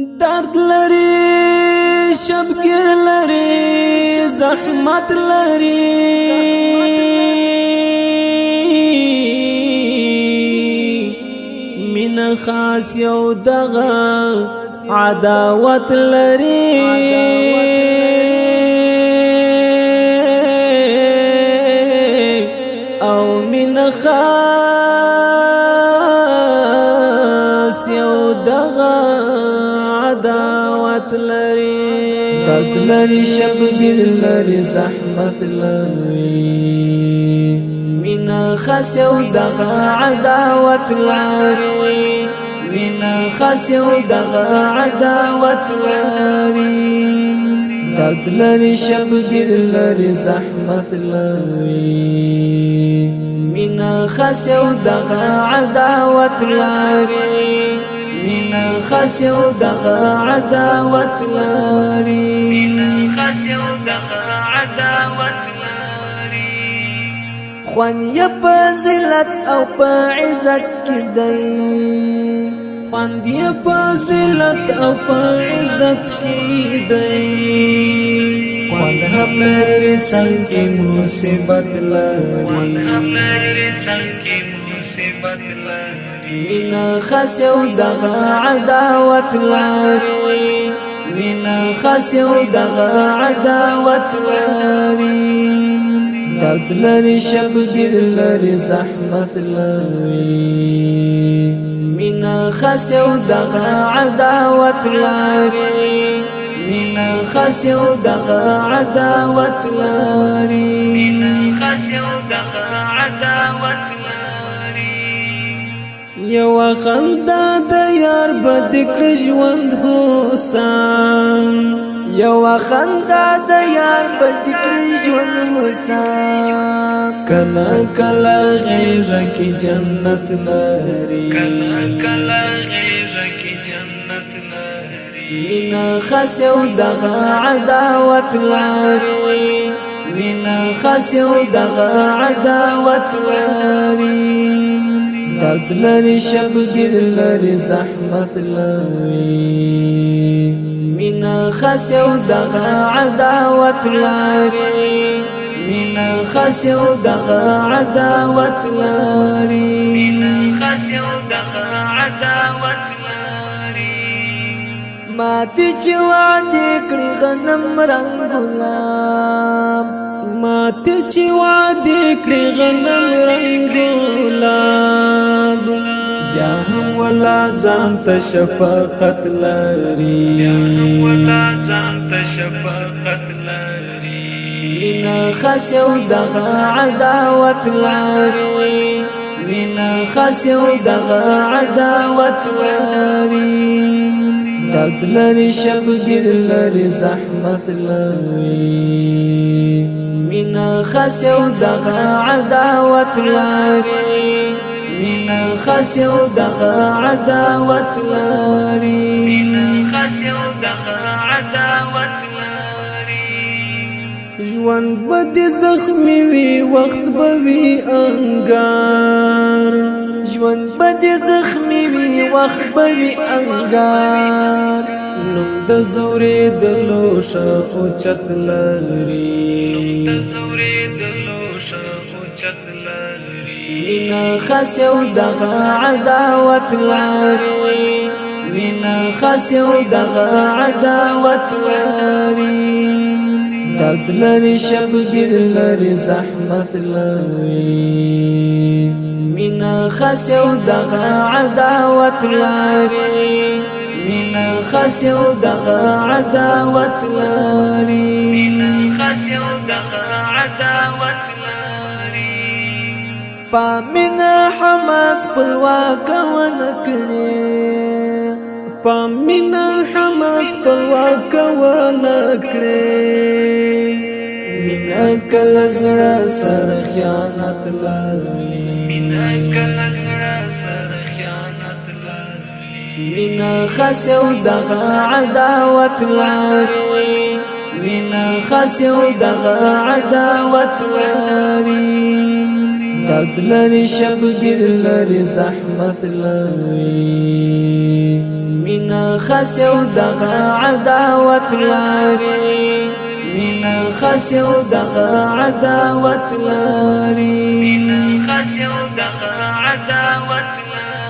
درد لري شبګر لري زحمت لري من خاص یو دغه عداوت لري او من خاص یو دغه عداوت لري درد لري شبګر لري زحمت لري من خاص یو دغه عداوت لري من خاص یو دغه عداوت لري درد لري شبګر لري زحمت لري من خاص یو دغه عداوت لري من خاص یو دغه عداوت لري من خاص یو دغه عداوت لري خوان یې په ذلت او په عزت کې دی خوان یې په ذلت او په عزت کې دی خوان هم لري څنګه مصیبت لري خوان هم لري څنګه مصیبت لري من خاص یو دغه عداوت لري من خاص یو دغه عداوت لري درد لري شبګر لري زحمت لري من خاص یو دغه عداوت لري من خاص یو دغه عداوت لري من خاص یو دغه عداوت لري یو خندا د یار بد کړ ژوند هوسان یو خندا د یار بد کړ ژوند هوسان کلا کلا غیر کی جنت لري کلا کلا غیر کی جنت لري من خاص یو دغه عداوت لري من خاص یو دغه عداوت لري درد لري شبګر لري زحمت لري من خاص یو دغه عداوت لري من خاص یو دغه عداوت لري من خاص یو دغه عداوت لري ماته چې وعده کړی غنم رنگ ګلاب ماته چې وعده کړی غنم رنگ ګلاب بیا هم ولا ځان ته شفقت لري بیا هم ولا ځان ته شفقت لري من خاص یو دغه عداوت لري من خاص یو دغه عداوت لري درد لري شبګر لري زحمت لري من خاص یو دغه عداوت لري من خاص یو دغه عداوت لري من خاص یو دغه عداوت لري ژوند بد زخمی وی وخت بوي انګار ژوند بد زخمی وی وخت بوي انګار نوم د زورې د لوشه اوچت لري نوم د زورې د لوشه اوچت لري من خاص یو دغه عداوت لري من خاص یو دغه عداوت لري درد لري شبګر لري زحمت لري من خاص یو دغه عداوت لري من خاص یو دغه عداوت لري من خاص یو دغه عداوت لري پامن حماس خپلواک ونکړي پامن حماس خپلواک ونکړي مینا کله زړه سره خیانت لري مینا کله زړه سره خیانت لري مینا خاص یو دغه عداوت لري مینا خاص یو دغه عداوت لري درد لري شبګر لري زحمت لري من مینا خسیو دغه عداوت لري مینا خسیو دغه عداوت لري مینا خسیو دغه عداوت لري